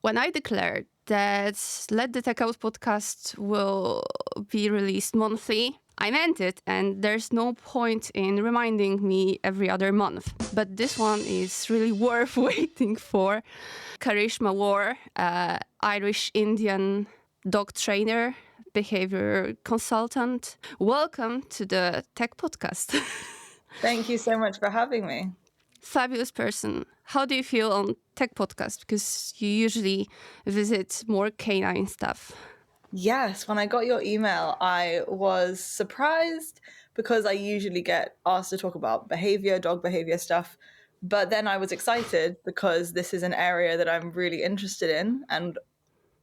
When I declared that Let the Tech Out podcast will be released monthly, I meant it, and there's no point in reminding me every other month. But this one is really worth waiting for. Karishma Warr, Irish Indian dog trainer, behavior consultant. Welcome to the Tech Podcast. Thank you so much for having me. Fabulous person. How do you feel on Tech Podcast? Because you usually visit more canine stuff. Yes, when I got your email, I was surprised because I usually get asked to talk about behavior, dog behavior stuff. But then I was excited because this is an area that I'm really interested in. And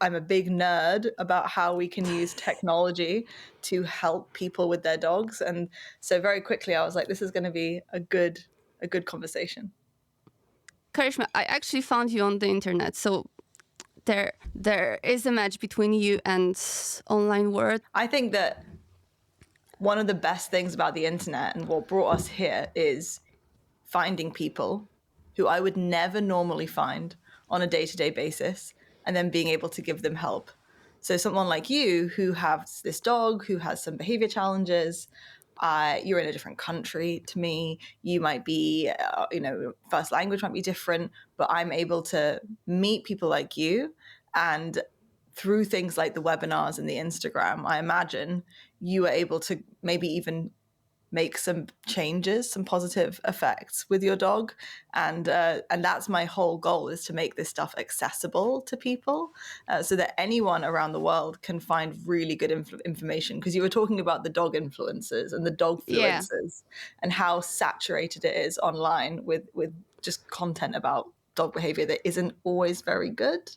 I'm a big nerd about how we can use technology to help people with their dogs. And so very quickly I was like, this is going to be a good conversation. Karishma, I actually found you on the internet, so there is a match between you and online world. I think that one of the best things about the internet and what brought us here is finding people who I would never normally find on a day-to-day basis and then being able to give them help. So someone like you who has this dog who has some behavior challenges, you're in a different country to me. You might be, first language might be different, but I'm able to meet people like you. And through things like the webinars and the Instagram, I imagine you were able to maybe even make some changes, some positive effects with your dog, and that's my whole goal, is to make this stuff accessible to people, so that anyone around the world can find really good information. Because you were talking about the dog influencers and the Yeah. dogfluencers and how saturated it is online with just content about dog behavior that isn't always very good.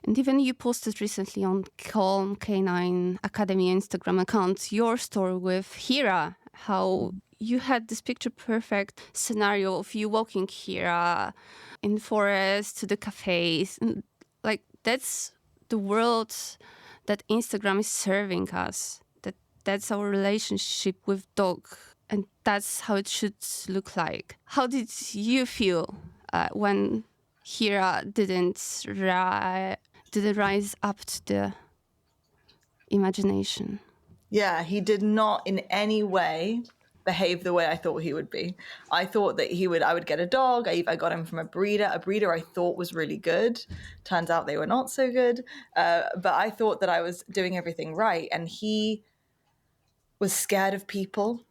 And even you posted recently on Calm Canine Academy Instagram account your story with Heera, how you had this picture perfect scenario of you walking Heera in the forest to the cafes. And like that's the world that Instagram is serving us. That's our relationship with dog. And that's how it should look like. How did you feel when Heera didn't rise up to the imagination? Yeah, he did not in any way behave the way I thought he would be. I thought that I would get a dog. I got him from a breeder. A breeder I thought was really good. Turns out they were not so good. But I thought that I was doing everything right. And he was scared of people.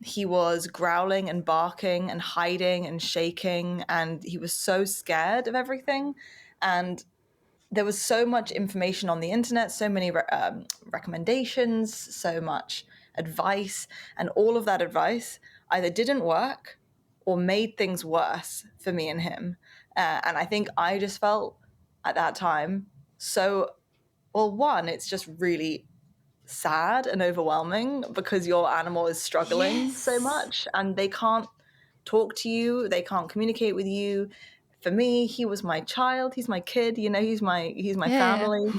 He was growling and barking and hiding and shaking. And he was so scared of everything. And there was so much information on the internet, so many recommendations, so much advice, and all of that advice either didn't work or made things worse for me and him. And I think I just felt at that time so, well, one, it's just really sad and overwhelming because your animal is struggling so much and they can't talk to you, they can't communicate with you. For me, he was my child, he's my kid, he's my Yeah. family.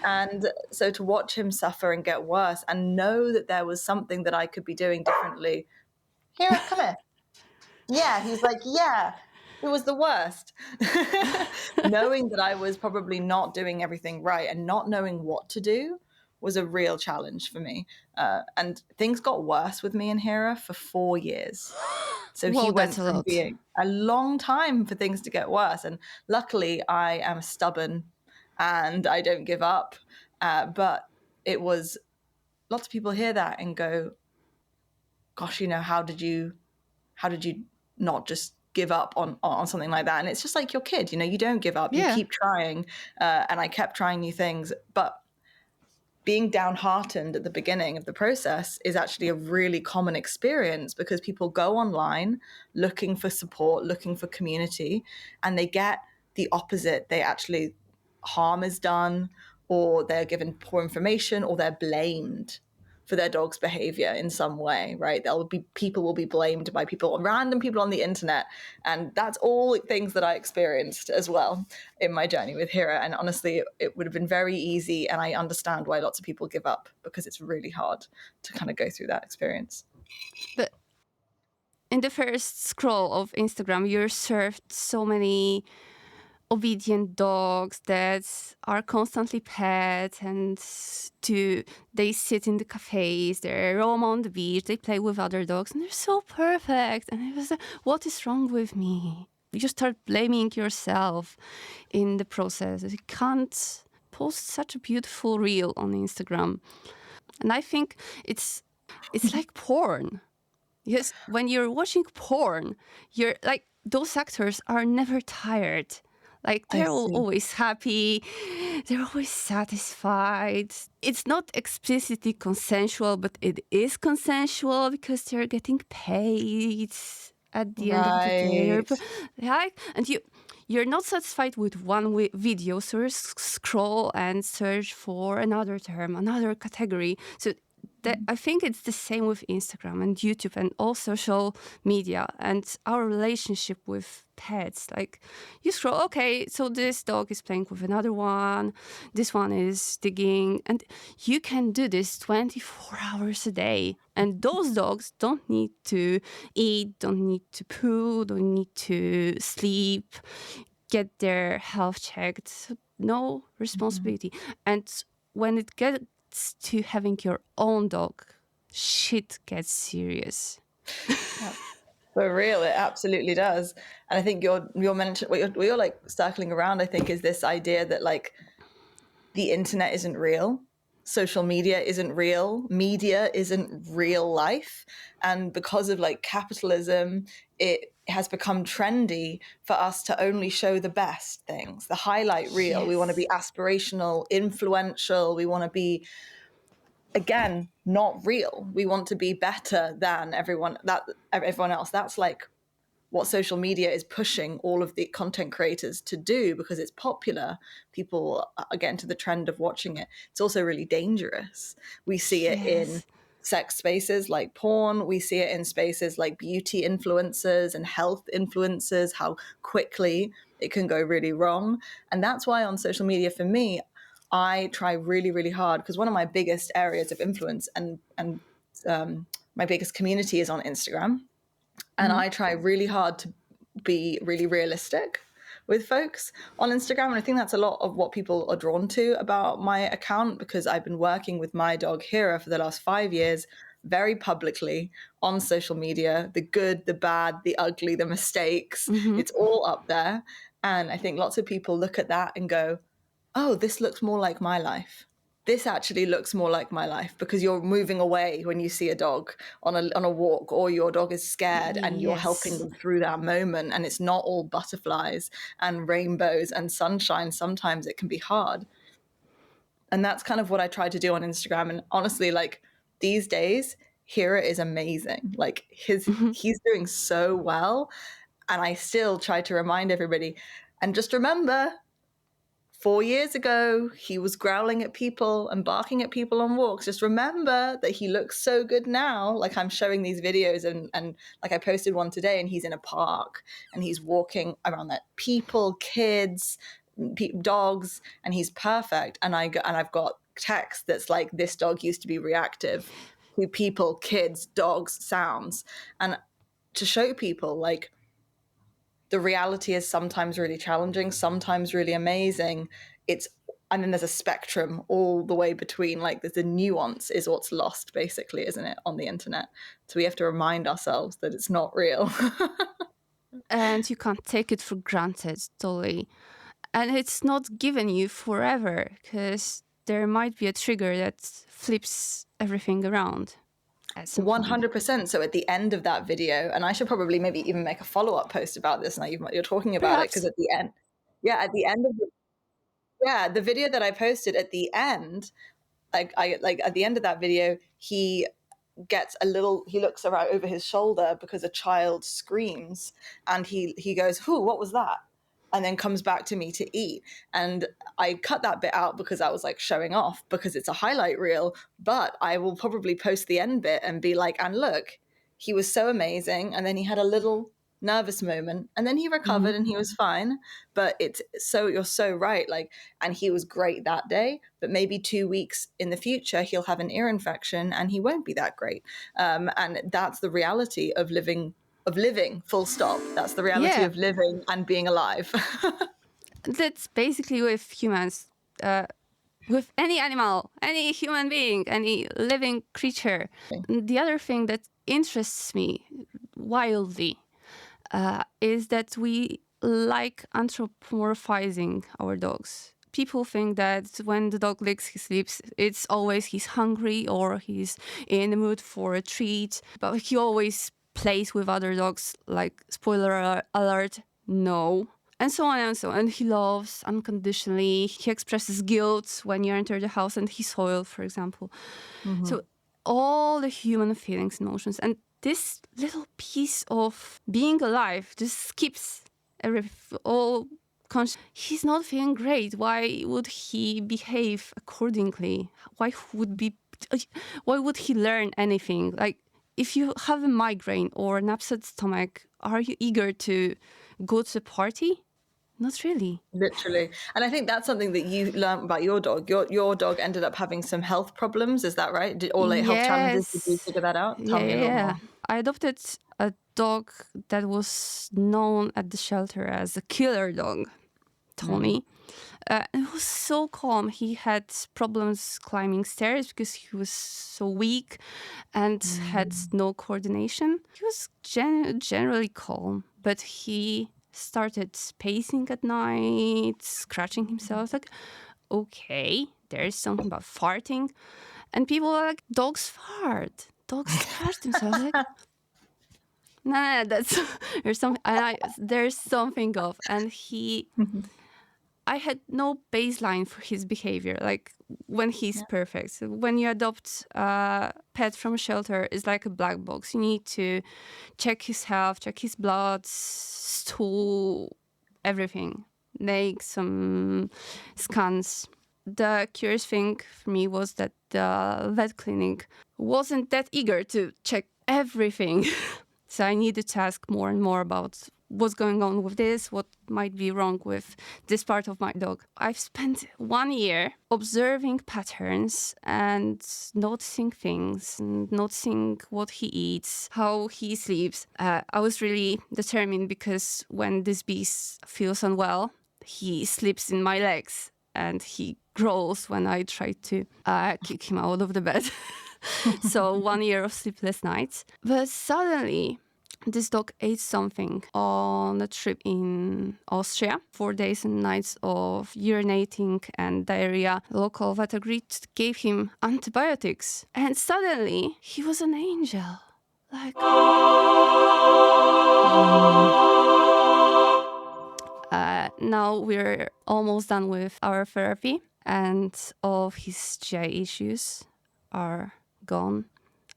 And so to watch him suffer and get worse and know that there was something that I could be doing differently. Here, come here. Yeah, he's like, yeah, it was the worst. Knowing that I was probably not doing everything right and not knowing what to do was a real challenge for me. And things got worse with me and Hera for 4 years. So he Whoa, that's went a from lot. being a long time for things to get worse. And luckily, I am stubborn and I don't give up. But it was, lots of people hear that and go, gosh, how did you not just give up on something like that? And it's just like your kid, you don't give up, you Yeah. keep trying. And I kept trying new things, but being downhearted at the beginning of the process is actually a really common experience because people go online looking for support, looking for community, and they get the opposite. They actually, harm is done, or they're given poor information, or they're blamed for their dog's behavior in some way, right? People will be blamed by random people on the internet. And that's all things that I experienced as well in my journey with Hera. And honestly, it would have been very easy. And I understand why lots of people give up, because it's really hard to kind of go through that experience. But in the first scroll of Instagram, you're served so many obedient dogs that are constantly pet and they sit in the cafes, they roam on the beach, they play with other dogs, and they're so perfect. And I was like, what is wrong with me? You start blaming yourself in the process. You can't post such a beautiful reel on Instagram. And I think it's like porn. Yes, when you're watching porn, you're like, those actors are never tired. Like, I they're see. always happy, they're always satisfied. It's not explicitly consensual, but it is consensual because they're getting paid at the end of the day. Right. Like, and you're not satisfied with one video, so you scroll and search for another term, another category. So I think it's the same with Instagram and YouTube and all social media and our relationship with pets. Like, you scroll, okay, so this dog is playing with another one, this one is digging, and you can do this 24 hours a day. And those dogs don't need to eat, don't need to poo, don't need to sleep, get their health checked. So no responsibility. And when it gets to having your own dog, shit gets serious. Yeah. For real, it absolutely does. And I think you're mentioning what you're like circling around, I think, is this idea that like the internet isn't real, social media isn't real, media isn't real life. And because of like capitalism, it has become trendy for us to only show the best things, the highlight reel. We want to Yes. be aspirational, influential. We want to be, again, not real. We want to be better than everyone else. That's like what social media is pushing all of the content creators to do because it's popular. People are getting to the trend of watching it. It's also really dangerous. We see it in Yes. sex spaces like porn. We see it in spaces like beauty influencers and health influencers, how quickly it can go really wrong. And that's why on social media, for me, I try really, really hard because one of my biggest areas of influence and my biggest community is on Instagram. And Mhm. I try really hard to be really realistic with folks on Instagram. And I think that's a lot of what people are drawn to about my account because I've been working with my dog Heera for the last 5 years, very publicly on social media, the good, the bad, the ugly, the mistakes. Mhm. It's all up there. And I think lots of people look at that and go, oh, this looks more like my life. This actually looks more like my life because you're moving away when you see a dog on a walk or your dog is scared and you're helping Yes. them through that moment and it's not all butterflies and rainbows and sunshine. Sometimes it can be hard. And that's kind of what I try to do on Instagram. And honestly, like these days, Hira is amazing. Like Mhm. he's doing so well. And I still try to remind everybody and just remember 4 years ago, he was growling at people and barking at people on walks. Just remember that he looks so good now. Like I'm showing these videos and like I posted one today and he's in a park and he's walking around that people, kids, dogs, and he's perfect. And I've got text that's like, this dog used to be reactive to people, kids, dogs, sounds. And to show people like, the reality is sometimes really challenging, sometimes really amazing. And then there's a spectrum all the way between, like there's a nuance is what's lost basically, isn't it, on the internet? So we have to remind ourselves that it's not real. And you can't take it for granted, totally. And it's not given you forever because there might be a trigger that flips everything around at some point. 100%. So at the end of that video, and I should probably maybe even make a follow-up post about this now you're talking about it, because Perhaps. at the end, at the end of the video that I posted at the end, like at the end of that video, he looks around over his shoulder because a child screams and he goes, "Who, what was that?" And then comes back to me to eat. And I cut that bit out because I was like showing off because it's a highlight reel, but I will probably post the end bit and be like, and look, he was so amazing, and then he had a little nervous moment and then he Mhm. recovered and he was fine. But you're so right, like, and he was great that day, but maybe 2 weeks in the future he'll have an ear infection and he won't be that great. And that's the reality of living, full stop. That's the reality Yeah. of living and being alive. That's basically with humans. With any animal, any human being, any living creature. The other thing that interests me wildly is that we like anthropomorphizing our dogs. People think that when the dog licks his lips, it's always he's hungry or he's in the mood for a treat. But he always plays with other dogs, like, spoiler alert, no. And so on and so on. And he loves unconditionally. He expresses guilt when you enter the house and he's soiled, for example. Mm-hmm. So all the human feelings and emotions. And this little piece of being alive just skips all conscious. He's not feeling great. Why would he behave accordingly? Why would he learn anything? Like, if you have a migraine or an upset stomach, are you eager to go to a party? Not really. Literally. And I think that's something that you learned about your dog. Your dog ended up having some health problems, is that right? Or like health challenges? Did you Yes. figure that out? Tell me a little Yeah. more. I adopted a dog that was known at the shelter as a killer dog, Tony. It was so calm. He had problems climbing stairs because he was so weak and had no coordination. He was generally calm, but he started pacing at night, scratching himself. Like, okay, there's something about farting. And people are like, dogs fart. Dogs scratch themselves. Like, nah, that's there's something. There's something off. And I had no baseline for his behavior, like when he's perfect. So when you adopt a pet from a shelter, it's like a black box. You need to check his health, check his blood, stool, everything. Make some scans. The curious thing for me was that the vet clinic wasn't that eager to check everything. So I needed to ask more and more about what's going on with this, what might be wrong with this part of my dog. I've spent 1 year observing patterns and noticing things, and noticing what he eats, how he sleeps. I was really determined because when this beast feels unwell, he sleeps in my legs and he growls when I try to kick him out of the bed. So 1 year of sleepless nights. But suddenly, this dog ate something on a trip in Austria. 4 days and nights of urinating and diarrhea. Local vet agreed, gave him antibiotics. And suddenly, he was an angel. Like... now we're almost done with our therapy and all of his GI issues are gone.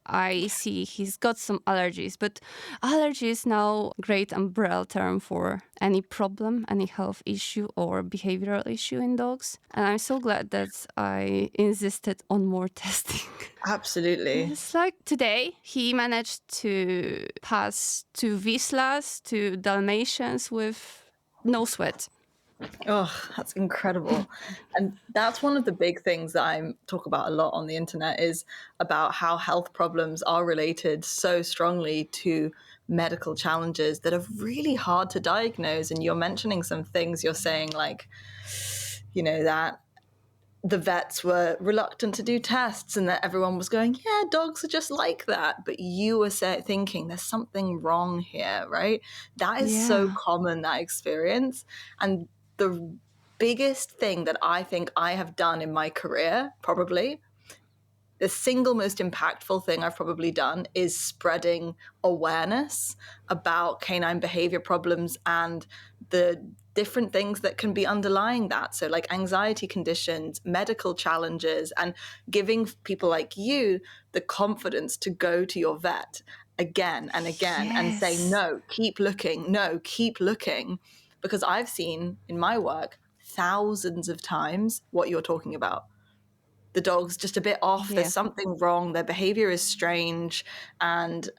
I see he's got some allergies, but allergy is now a great umbrella term for any problem, any health issue or behavioral issue in dogs. And I'm so glad that I insisted on more testing. Absolutely. It's like today he managed to pass 2 Wislas, 2 Dalmatians with no sweat. Oh, that's incredible. And that's one of the big things that I talk about a lot on the internet, is about how health problems are related so strongly to medical challenges that are really hard to diagnose. And you're mentioning some things, you're saying like, that the vets were reluctant to do tests and that everyone was going, yeah, dogs are just like that. But you were thinking there's something wrong here, right? That is so Yeah. common, that experience. And the biggest thing that I think I have done in my career, probably, the single most impactful thing I've probably done is spreading awareness about canine behavior problems and the different things that can be underlying that. So like anxiety conditions, medical challenges, and giving people like you the confidence to go to your vet again and again and say, Yes. no, keep looking, no, keep looking. Because I've seen in my work thousands of times what you're talking about. The dog's just a bit off, Yeah. there's something wrong, their behavior is strange, and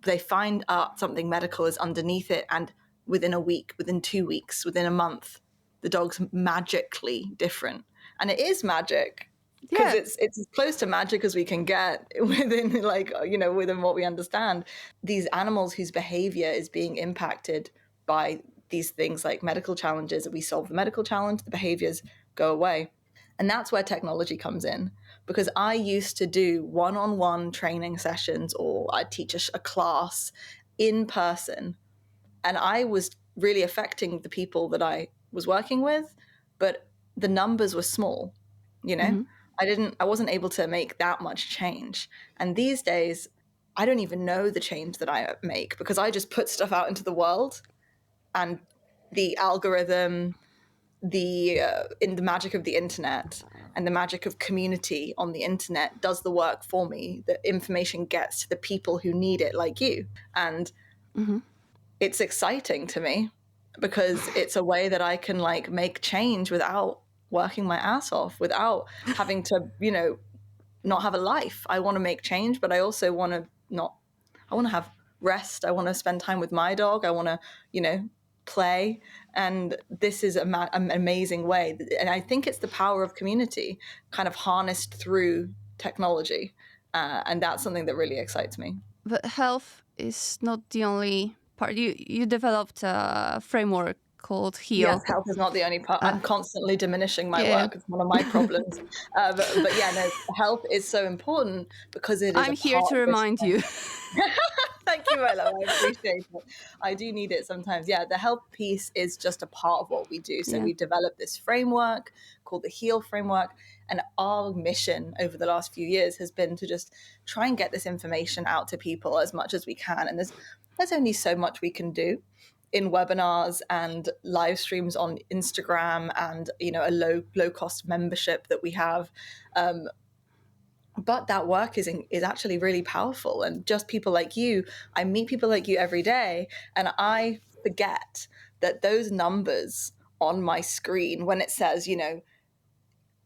they find out something medical is underneath it, and within a week, within 2 weeks, within a month, the dog's magically different. And it is magic, because Yeah. it's as close to magic as we can get within within what we understand. These animals whose behavior is being impacted by these things like medical challenges. We solve the medical challenge, the behaviors go away. And that's where technology comes in, because I used to do one-on-one training sessions, or I'd teach a class in person, and I was really affecting the people that I was working with, but the numbers were small, you know? Hmm. I wasn't able to make that much change. And these days, I don't even know the change that I make, because I just put stuff out into the world, and the algorithm, in the magic of the internet and the magic of community on the internet does the work for me. The information gets to the people who need it, like you. And Hmm. it's exciting to me, because it's a way that I can like make change without working my ass off, without having to, not have a life. I want to make change, but I also want to not, I want to have rest. I want to spend time with my dog. I want to, play. And this is an amazing way. And I think it's the power of community kind of harnessed through technology. And that's something that really excites me. But health is not the only part. You developed a framework called Yes, Heal. health is not the only part. Uh, I'm constantly diminishing my yeah, work. It's one of my problems. But yeah, no, health is so important because it is I'm a here part to of this. remind you. Thank you, my love. I appreciate it. I do need it sometimes. Yeah, the health piece is just a part of what we do. So Yeah. we developed this framework called the HEAL framework. And our mission over the last few years has been to just try and get this information out to people as much as we can. And there's only so much we can do in webinars and live streams on Instagram, and a low cost membership that we have. But that work is actually really powerful. And just people like you, I meet people like you every day, and I forget that those numbers on my screen, when it says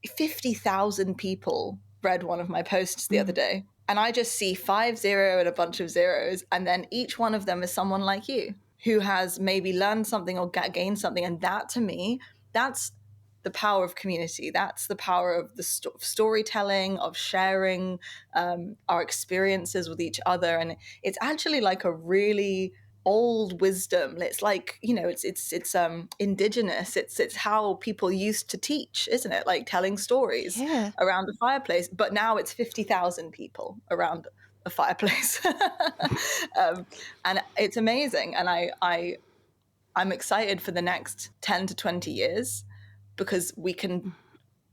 50,000 people read one of my posts the other Mm. day, and I just see 50 and a bunch of zeros, and then each one of them is someone like you who has maybe learned something or gained something. And that, to me, that's the power of community. That's the power of the storytelling, of sharing our experiences with each other. And it's actually like a really old wisdom. It's like, it's indigenous. It's how people used to teach, isn't it? Like telling stories Yeah. around a fireplace. But now it's 50,000 people around a fireplace. And it's amazing. And I'm excited for the next 10 to 20 years, because we can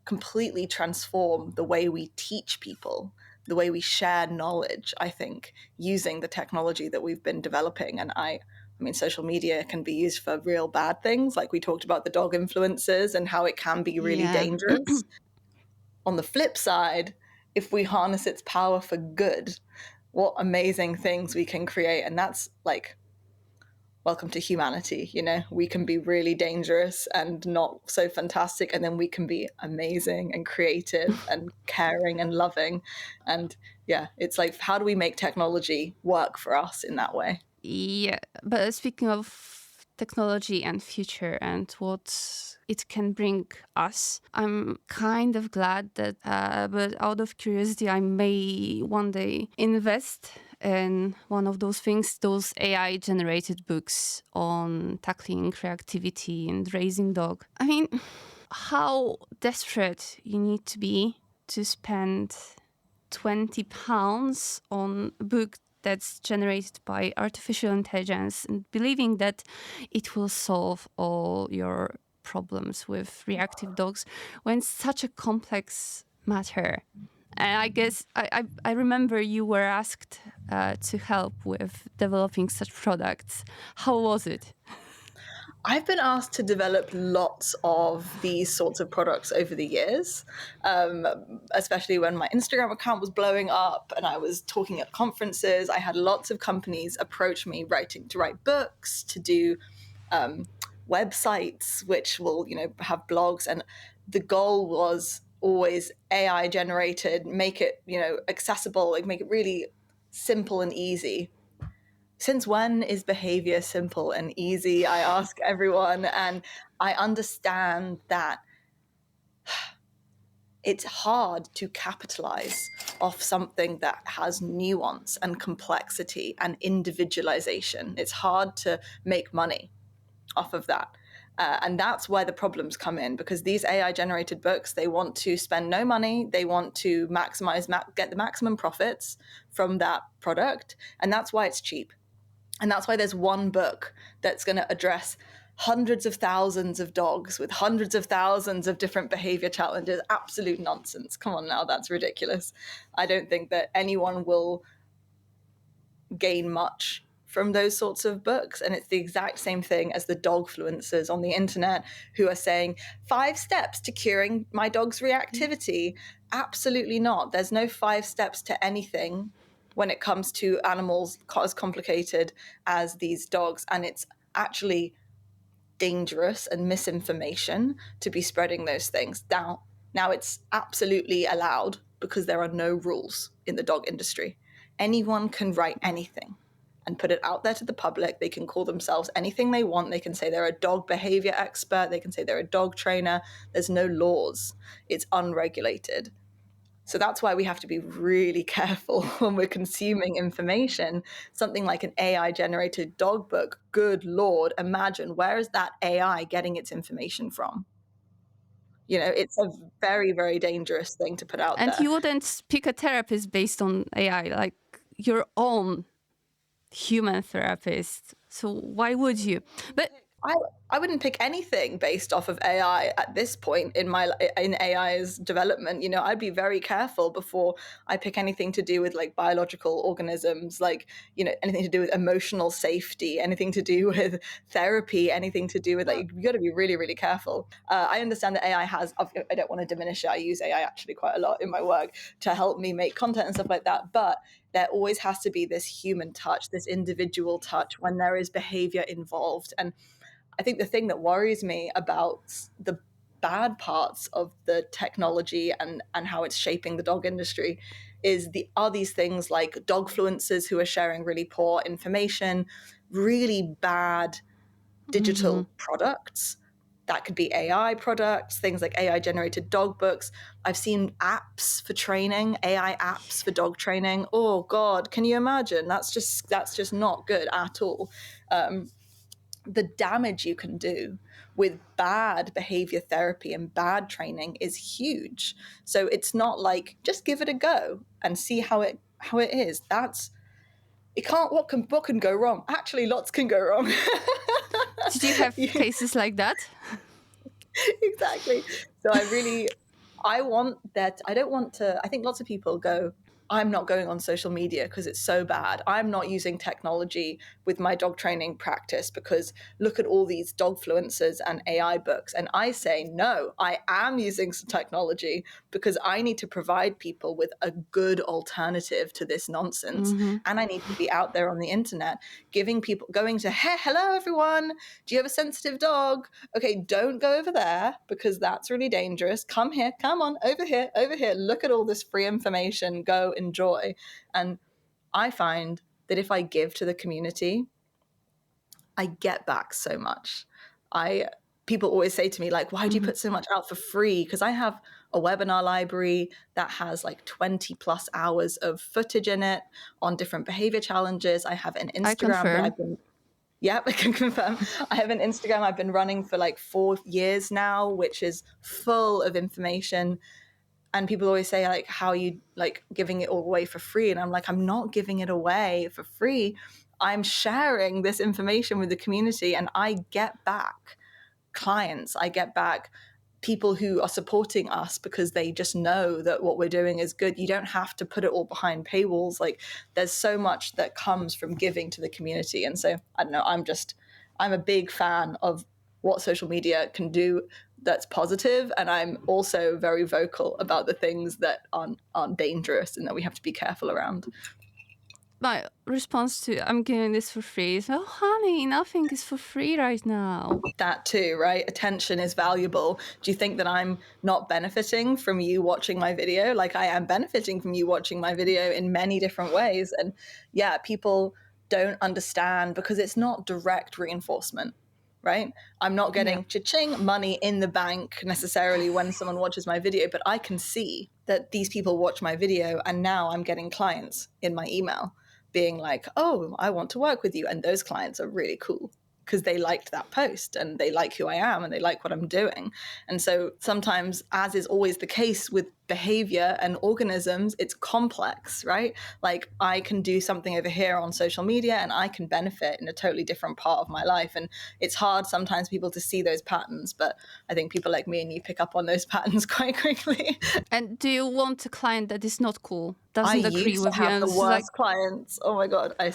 completely transform the way we teach people, the way we share knowledge, I think, using the technology that we've been developing. And I mean, social media can be used for real bad things. Like we talked about the dog influencers and how it can be really Yeah. dangerous. On the flip side, if we harness its power for good, what amazing things we can create. And that's like, welcome to humanity. We can be really dangerous and not so fantastic, and then we can be amazing and creative and caring and loving. And yeah, it's like, how do we make technology work for us in that way? Yeah, but speaking of technology and future and what it can bring us, I'm kind of glad that, but out of curiosity, I may one day invest in one of those things, those AI generated books on tackling creativity and raising dog. I mean, how desperate you need to be to spend £20 on a book that's generated by artificial intelligence and believing that it will solve all your problems with reactive dogs when it's such a complex matter. And I guess I remember you were asked to help with developing such products. How was it? I've been asked to develop lots of these sorts of products over the years, especially when my Instagram account was blowing up and I was talking at conferences. I had lots of companies approach me to write books, to do websites, which will, have blogs. And the goal was always AI generated, make it, accessible, like make it really simple and easy. Since when is behavior simple and easy? I ask everyone. And I understand that it's hard to capitalize off something that has nuance and complexity and individualization. It's hard to make money off of that. And that's where the problems come in, because these AI generated books, they want to spend no money. They want to get the maximum profits from that product. And that's why it's cheap. And that's why there's one book that's going to address hundreds of thousands of dogs with hundreds of thousands of different behavior challenges. Absolute nonsense. Come on now, that's ridiculous. I don't think that anyone will gain much from those sorts of books. And it's the exact same thing as the dogfluencers on the internet who are saying 5 steps to curing my dog's reactivity. Absolutely not. There's no 5 steps to anything when it comes to animals as complicated as these dogs. And it's actually dangerous and misinformation to be spreading those things. Now it's absolutely allowed because there are no rules in the dog industry. Anyone can write anything and put it out there to the public. They can call themselves anything they want. They can say they're a dog behavior expert. They can say they're a dog trainer. There's no laws. It's unregulated. So that's why we have to be really careful when we're consuming information. Something like an AI generated dog book, good Lord, imagine, where is that AI getting its information from? It's a very, very dangerous thing to put out And there. you wouldn't pick a therapist based on AI, like your own human therapist. So why would you? But I wouldn't pick anything based off of AI at this point in AI's development. I'd be very careful before I pick anything to do with like biological organisms, like, anything to do with emotional safety, anything to do with therapy, anything to do with like, you got to be really, really careful. I understand that AI I don't want to diminish it. I use AI actually quite a lot in my work to help me make content and stuff like that. But there always has to be this human touch, this individual touch when there is behavior involved. And I think the thing that worries me about the bad parts of the technology and how it's shaping the dog industry are these things like dogfluencers who are sharing really poor information, really bad digital products. That could be AI products, things like AI generated dog books. I've seen apps for training, AI apps for dog training. Oh God, can you imagine? That's just not good at all. The damage you can do with bad behavior therapy and bad training is huge. So it's not like just give it a go and see how it is. What can go wrong? Actually, lots can go wrong. did you have cases like that? Exactly. So I think lots of people go, I'm not going on social media because it's so bad. I'm not using technology with my dog training practice because look at all these dogfluencers and AI books. And I say, no, I am using some technology because I need to provide people with a good alternative to this nonsense. And I need to be out there on the internet going to, hey, hello, everyone. Do you have a sensitive dog? Okay, don't go over there because that's really dangerous. Come here, come on, over here. Look at all this free information. Go enjoy. And I find that if I give to the community, I get back so much. People always say to me, like, why do you put so much out for free? Because I have a webinar library that has like 20 plus hours of footage in it on different behavior challenges. I have an Instagram I can confirm. I have an Instagram I've been running for like 4 years now, which is full of information. And people always say, like, how are you like giving it all away for free? And I'm like, I'm not giving it away for free. I'm sharing this information with the community and I get back clients. I get back people who are supporting us because they just know that what we're doing is good. You don't have to put it all behind paywalls. Like, there's so much that comes from giving to the community. And so I don't know, I'm a big fan of what social media can do that's positive, and I'm also very vocal about the things that aren't dangerous and that we have to be careful around. My response to I'm giving this for free is, oh, honey, nothing is for free right now. That too, right? Attention is valuable. Do you think that I'm not benefiting from you watching my video? Like, I am benefiting from you watching my video in many different ways. And yeah, people don't understand because it's not direct reinforcement, right? I'm not getting cha-ching money in the bank necessarily when someone watches my video, but I can see that these people watch my video and now I'm getting clients in my email being like, oh, I want to work with you. And those clients are really cool because they liked that post and they like who I am and they like what I'm doing. And so sometimes, as is always the case with behavior and organisms, it's complex, right? Like I can do something over here on social media and I can benefit in a totally different part of my life. And it's hard sometimes people to see those patterns, but I think people like me and you pick up on those patterns quite quickly. And do you want a client that is not cool, I doesn't agree used to with you, have and the it's worst clients. Oh my God. I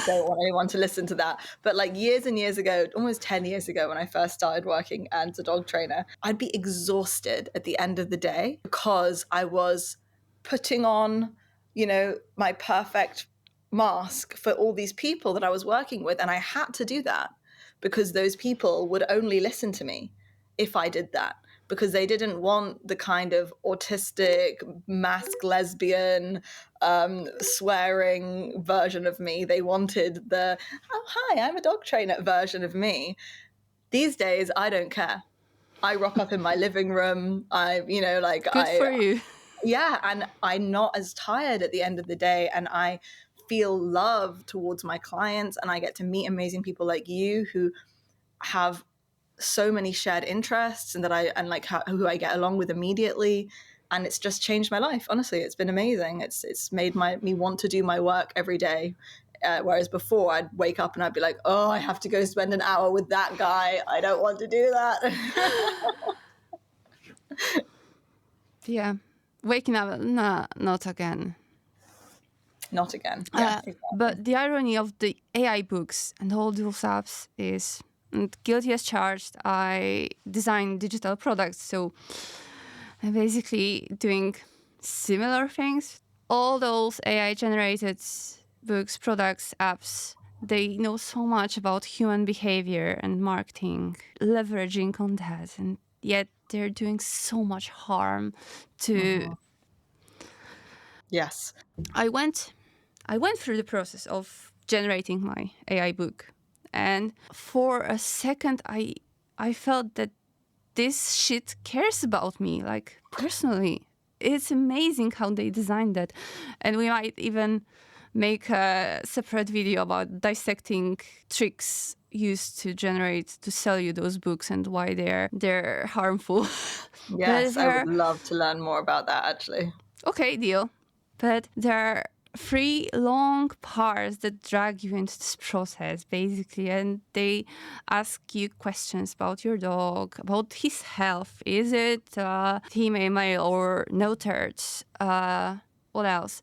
don't want anyone to listen to that. But like years and years ago, almost 10 years ago, when I first started working as a dog trainer, I'd be exhausted at the end of the day because I was putting on, my perfect mask for all these people that I was working with. And I had to do that because those people would only listen to me if I did that, because they didn't want the kind of autistic, mask lesbian, swearing version of me. They wanted the, oh, hi, I'm a dog trainer version of me. These days, I don't care. I rock up in my living room. good for you. Yeah, and I'm not as tired at the end of the day, and I feel love towards my clients, and I get to meet amazing people like you who have so many shared interests and who I get along with immediately, and it's just changed my life. Honestly, it's been amazing. It's made me want to do my work every day. Whereas before I'd wake up and I'd be like, oh, I have to go spend an hour with that guy. I don't want to do that. Yeah, waking up, nah, not again. Not again. Yeah, exactly. But the irony of the AI books and all those apps is, and guilty as charged, I design digital products, so I'm basically doing similar things. All those AI generated books, products, apps, they know so much about human behavior and marketing, leveraging on that, and yet they're doing so much harm to. Yes. I went through the process of generating my AI book, and for a second I felt that this shit cares about me, like personally. It's amazing how they designed that, and we might even make a separate video about dissecting tricks used to sell you those books and why they're harmful. Yes, I would love to learn more about that, actually. Okay, deal. But there are 3 long parts that drag you into this process, basically, and they ask you questions about your dog, about his health. Is it female or neutered? What else?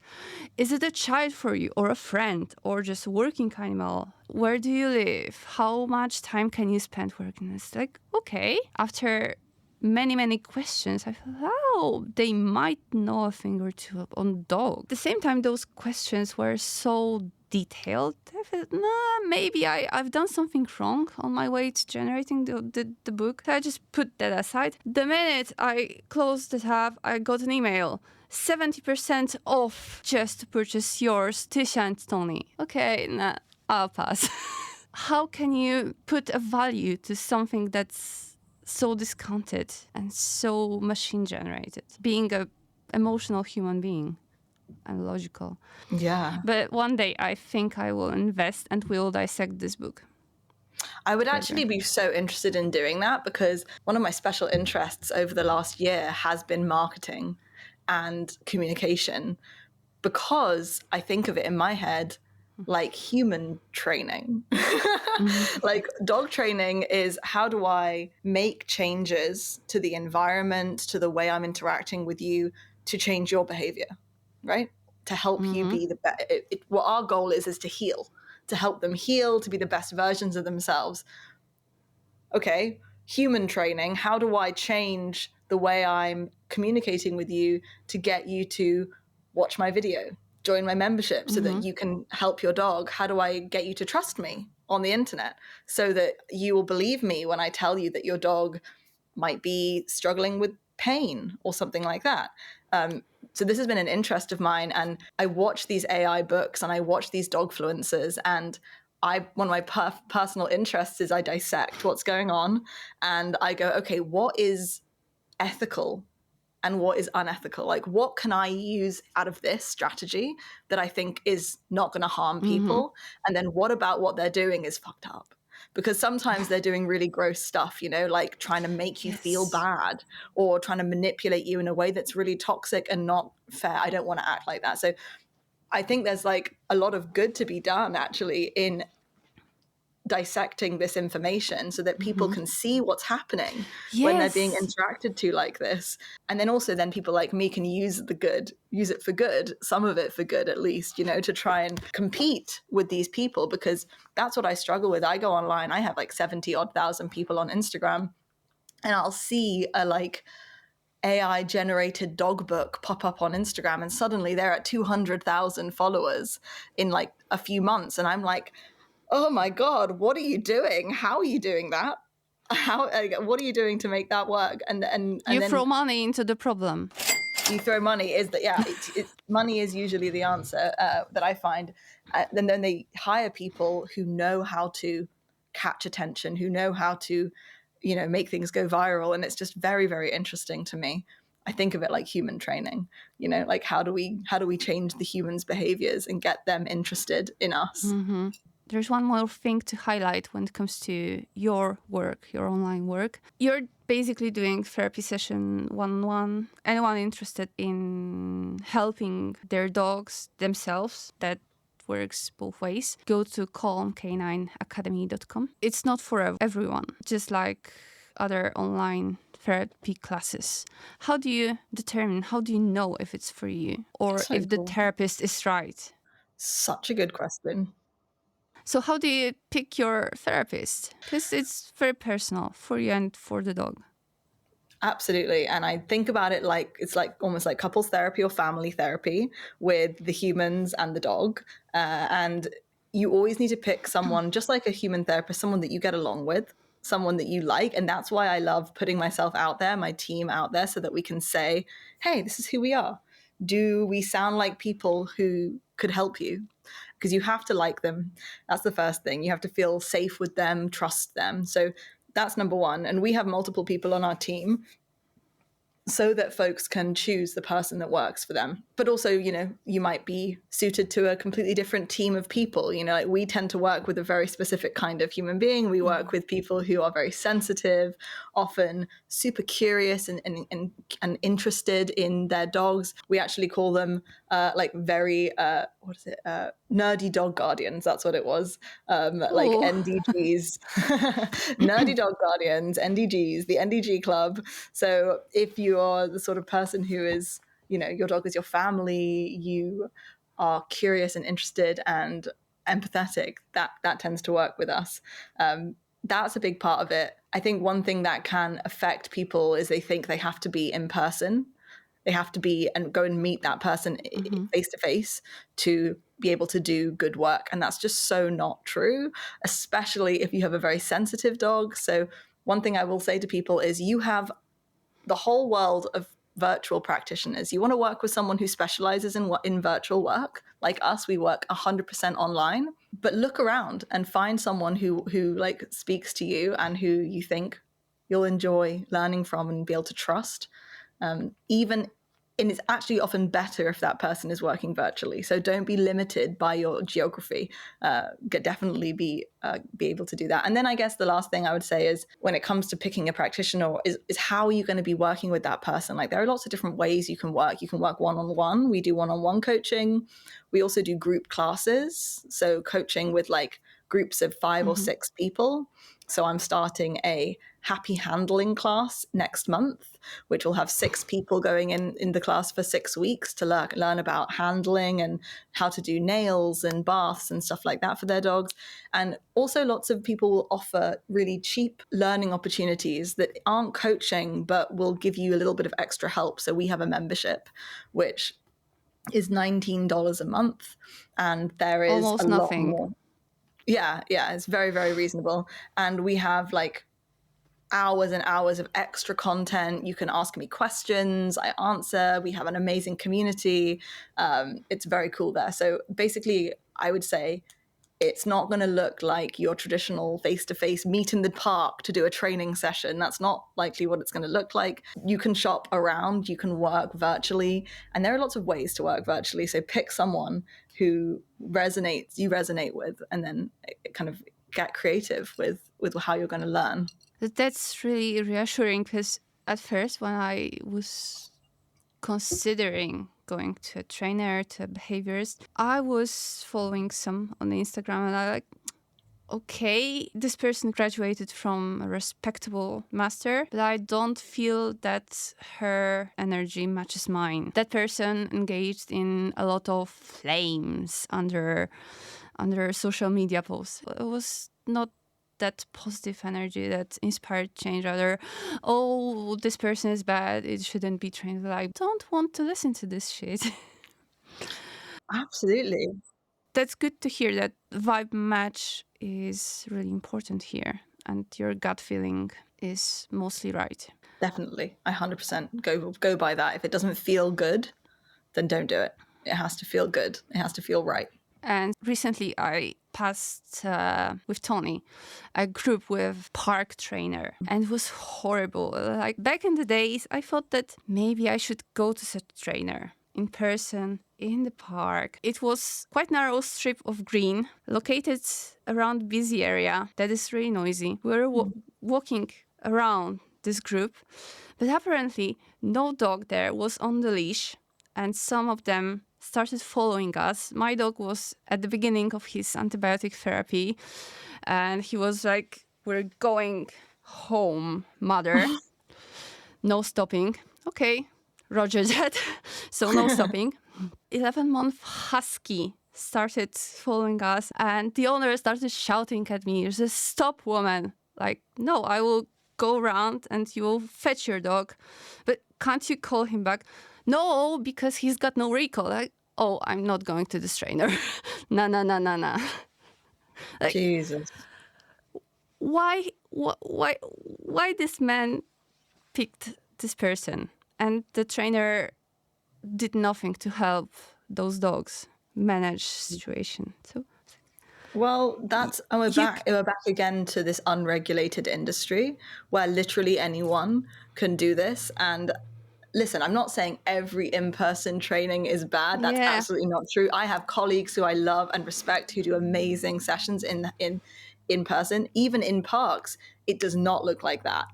Is it a child for you or a friend or just a working animal? Where do you live? How much time can you spend working? It's like, okay, after many questions, I thought, oh, they might know a thing or two on dog. At the same time, those questions were so detailed. I thought, nah, maybe I've done something wrong on my way to generating the book. So I just put that aside. The minute I closed the tab, I got an email. 70% off just to purchase yours, Tisha and Tony. Okay, nah, I'll pass. How can you put a value to something that's so discounted and so machine generated, being a emotional human being and logical? Yeah. But one day I think I will invest and will dissect this book. I would actually be so interested in doing that, because one of my special interests over the last year has been marketing and communication, because I think of it in my head like human training. Like dog training is, how do I make changes to the environment, to the way I'm interacting with you, to change your behavior, right? To help you be the best. What our goal is to heal, to help them heal, to be the best versions of themselves. Okay, human training, how do I change the way I'm communicating with you to get you to watch my video, join my membership so that you can help your dog? How do I get you to trust me on the internet so that you will believe me when I tell you that your dog might be struggling with pain or something like that? So this has been an interest of mine, and I watch these AI books and I watch these Dogfluencers, and one of my personal interests is I dissect what's going on, and I go, okay, what is ethical and what is unethical? Like, what can I use out of this strategy that I think is not going to harm people? And then what about what they're doing is fucked up? because sometimes they're doing really gross stuff, like trying to make you feel Yes. bad or trying to manipulate you in a way that's really toxic and not fair. I don't want to act like that. So I think there's like a lot of good to be done actually in dissecting this information so that people can see what's happening when they're being Yes. interacted to like this. And then also then people like me can use it for good, some of it for good at least, to try and compete with these people, because that's what I struggle with. I go online, I have like 70 odd thousand people on Instagram, and I'll see a like AI generated dog book pop up on Instagram, and suddenly they're at 200,000 followers in like a few months. And I'm like, oh my God, what are you doing? How are you doing that? What are you doing to make that work? And You then throw money into the problem. you throw money. Is that, yeah, money is usually the answer that I find. And then they hire people who know how to catch attention, who know how to, make things go viral. And it's just very, very interesting to me. I think of it like human training, like how do we change the humans' behaviors and get them interested in us? There's one more thing to highlight when it comes to your work, your online work. You're basically doing therapy session one-on-one. Anyone interested in helping their dogs themselves, that works both ways. Go to canineacademy.com. It's not for everyone, just like other online therapy classes. How do you know if it's for you or So if the cool. therapist is right? Such a good question. So how do you pick your therapist? Because it's very personal for you and for the dog. Absolutely. And I think about it like it's like almost like couples therapy or family therapy with the humans and the dog. And you always need to pick someone, just like a human therapist, someone that you get along with, someone that you like. And that's why I love putting myself out there, my team out there, so that we can say, hey, this is who we are. Do we sound like people who could help you? Because you have to like them. That's the first thing. You have to feel safe with them, trust them. So that's number one. And we have multiple people on our team so that folks can choose the person that works for them. But also, you might be suited to a completely different team of people. Like we tend to work with a very specific kind of human being. We work with people who are very sensitive, often super curious and interested in their dogs. We actually call them like very, nerdy dog guardians. That's what it was. Like Ooh. NDGs, nerdy dog guardians, NDGs, the NDG club. So if you are the sort of person who is, your dog is your family, you are curious and interested and empathetic, that tends to work with us. That's a big part of it. I think one thing that can affect people is they think they have to be in person. They have to be and go and meet that person face to face to be able to do good work. And that's just so not true, especially if you have a very sensitive dog. So one thing I will say to people is you have the whole world of virtual practitioners. You want to work with someone who specializes in virtual work. Like us, we work 100% online. But look around and find someone who like speaks to you and who you think you'll enjoy learning from and be able to trust. And it's actually often better if that person is working virtually. So don't be limited by your geography. Definitely be able to do that. And then I guess the last thing I would say is when it comes to picking a practitioner is how are you going to be working with that person? Like there are lots of different ways you can work. You can work one-on-one. We do one-on-one coaching. We also do group classes. So coaching with like groups of 5 or 6 people. So I'm starting a happy handling class next month, which will have 6 people going in the class for 6 weeks to learn about handling and how to do nails and baths and stuff like that for their dogs. And also lots of people will offer really cheap learning opportunities that aren't coaching, but will give you a little bit of extra help. So we have a membership, which is $19 a month. And there is Almost a lot nothing. more. Yeah, it's very, very reasonable. And we have like hours and hours of extra content. You can ask me questions, I answer. We have an amazing community. It's very cool there. So basically, I would say it's not going to look like your traditional face-to-face meet in the park to do a training session. That's not likely what it's going to look like. You can shop around, you can work virtually, and there are lots of ways to work virtually. So pick someone who you resonate with, and then it kind of get creative with how you're going to learn. That's really reassuring, because at first when I was considering going to a trainer, to a behaviorist, I was following some on Instagram, and I like, okay, this person graduated from a respectable master, but I don't feel that her energy matches mine. That person engaged in a lot of flames under social media posts. It was not that positive energy that inspired change. Rather, oh, this person is bad, it shouldn't be trained. Like, don't want to listen to this shit. Absolutely. That's good to hear that vibe match is really important here, and your gut feeling is mostly right. Definitely. I 100% go by that. If it doesn't feel good, then don't do it. It has to feel good. It has to feel right. And recently I passed with Tony a group with park trainer, and it was horrible. Like, back in the days, I thought that maybe I should go to such a trainer in person in the park. It was quite narrow strip of green located around busy area that is really noisy. We were walking around this group, but apparently no dog there was on the leash, and some of them started following us. My dog was at the beginning of his antibiotic therapy, and he was like, "We're going home, mother." No stopping. Okay, roger that. So no stopping. 11-month husky started following us, and the owner started shouting at me, "Just stop, woman." Like, no, I will go around and you will fetch your dog, but can't you call him back? No, because he's got no recall. Like, oh, I'm not going to this trainer. Nah, nah, nah, nah, nah. Like, Jesus. why this man picked this person? And the trainer did nothing to help those dogs manage situation. So, Well, that's and you, we're back again to this unregulated industry where literally anyone can do this. And listen, I'm not saying every in-person training is bad. That's yeah, absolutely not true. I have colleagues who I love and respect who do amazing sessions in person, even in parks. It does not look like that.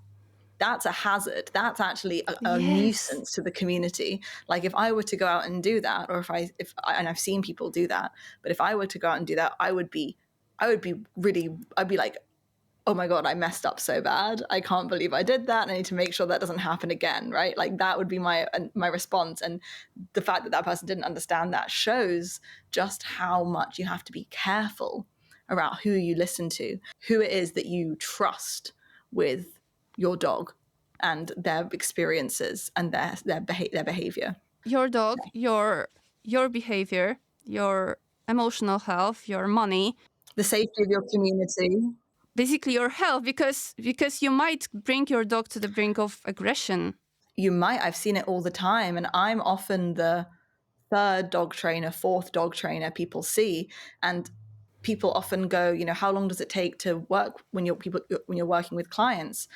That's a hazard. That's actually a yes, nuisance to the community. Like, if I were to go out and do that, or and I've seen people do that, but if I were to go out and do that, I'd be like, oh my God, I messed up so bad. I can't believe I did that. I need to make sure that doesn't happen again, right? Like, that would be my response. And the fact that that person didn't understand that shows just how much you have to be careful about who you listen to, who it is that you trust with your dog and their experiences and their behavior. your dog, your behavior, your emotional health, your money, The safety of your community. basically your health, because you might bring your dog to the brink of aggression. I've seen it all the time, and I'm often the third dog trainer, fourth dog trainer people see. And people often go, how long does it take to work when you're working with clients?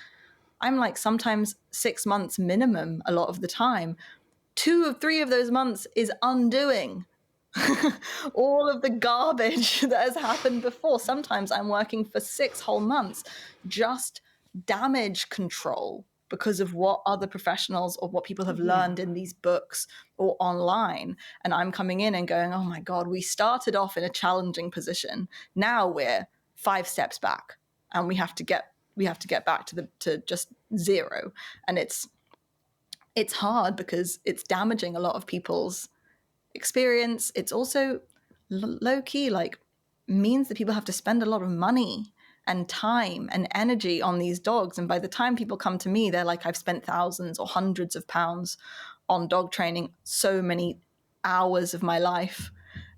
I'm like, sometimes 6 months minimum a lot of the time. 2 or 3 of those months is undoing all of the garbage that has happened before. Sometimes I'm working for 6 whole months, just damage control, because of what other professionals or what people have learned in these books or online. And I'm coming in and going, oh my God, we started off in a challenging position. Now we're 5 steps back, and we have to get back to just zero. And it's hard because it's damaging a lot of people's experience. It's also low key, like, means that people have to spend a lot of money and time and energy on these dogs. And by the time people come to me, they're like, I've spent thousands or hundreds of pounds on dog training, so many hours of my life.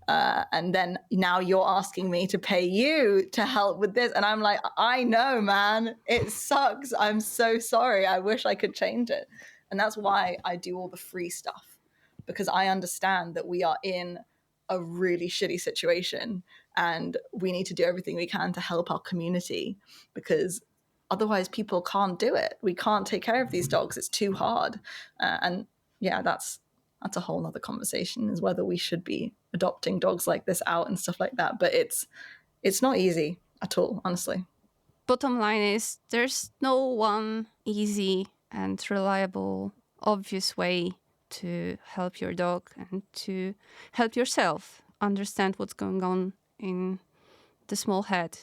And then now you're asking me to pay you to help with this. And I'm like, I know, man, it sucks. I'm so sorry. I wish I could change it. And that's why I do all the free stuff, because I understand that we are in a really shitty situation and we need to do everything we can to help our community, because otherwise people can't do it. We can't take care of these dogs. It's too hard. And yeah, that's a whole nother conversation, is whether we should be adopting dogs like this out and stuff like that. But it's not easy. at all, honestly. Bottom line is there's no one easy and reliable, obvious way to help your dog and to help yourself understand what's going on in the small head.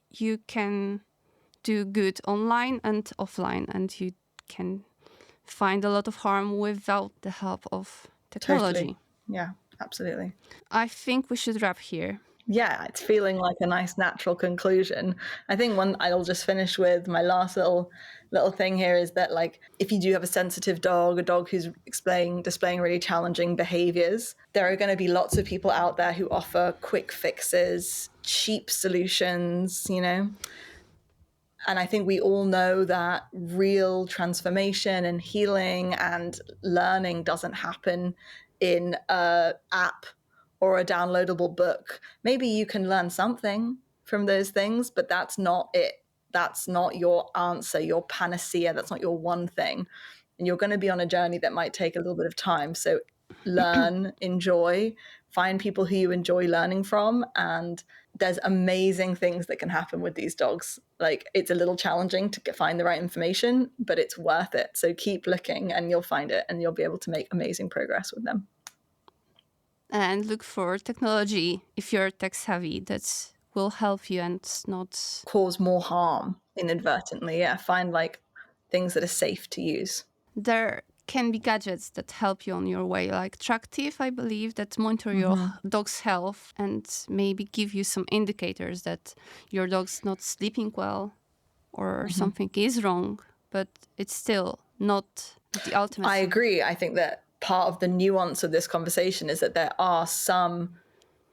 You can do good online and offline, and you can find a lot of harm without the help of technology. Totally. Yeah, absolutely. I think we should wrap here. Yeah, it's feeling like a nice natural conclusion. I think one I'll just finish with my last little thing here is that, like, if you do have a sensitive dog, a dog who's displaying really challenging behaviors, there are going to be lots of people out there who offer quick fixes, cheap solutions, you know. And I think we all know that real transformation and healing and learning doesn't happen in an app or a downloadable book. Maybe you can learn something from those things, but that's not it. That's not your answer, your panacea. That's not your one thing. And you're going to be on a journey that might take a little bit of time. So learn, enjoy, find people who you enjoy learning from, and there's amazing things that can happen with these dogs. Like, it's a little challenging to find the right information, but it's worth it. So keep looking and you'll find it, and you'll be able to make amazing progress with them. And look for technology, if you're tech savvy, that will help you and not cause more harm inadvertently. Yeah, find like things that are safe to use. There can be gadgets that help you on your way, like Tractive, I believe, that monitor your dog's health and maybe give you some indicators that your dog's not sleeping well or something is wrong, but it's still not the ultimate. I agree. I think that part of the nuance of this conversation is that there are some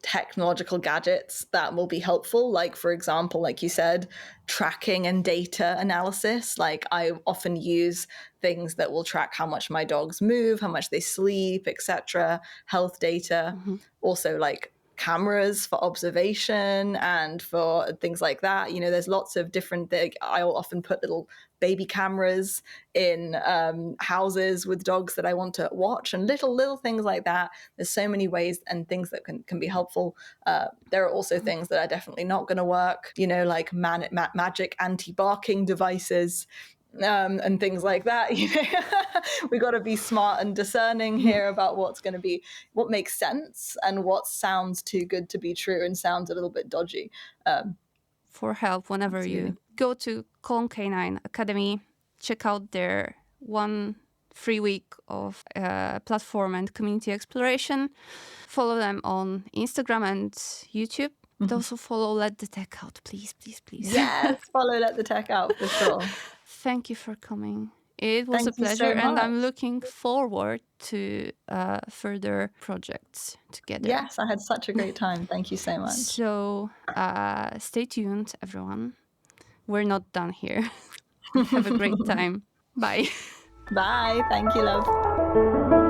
technological gadgets that will be helpful, like, for example, like you said, tracking and data analysis. Like, I often use things that will track how much my dogs move, how much they sleep, etc., health data. Also, like, cameras for observation and for things like that. You know, there's lots of different things. I'll often put little baby cameras in houses with dogs that I want to watch, and little things like that. There's so many ways and things that can be helpful. There are also things that are definitely not going to work, you know, like magic anti-barking devices, and things like that. You know, we got to be smart and discerning here about what makes sense and what sounds too good to be true and sounds a little bit dodgy. For help whenever Absolutely. you go to Canine Academy, check out their 1 free week of platform and community exploration. Follow them on Instagram and YouTube. But also follow Let the Tech Out, please. Yes, follow Let the Tech Out for sure. Thank you for coming. It was Thank a pleasure, you so and much. I'm looking forward to further projects together. Yes, I had such a great time. Thank you so much. So stay tuned, everyone. We're not done here. Have a great time. Bye. Bye. Thank you, love.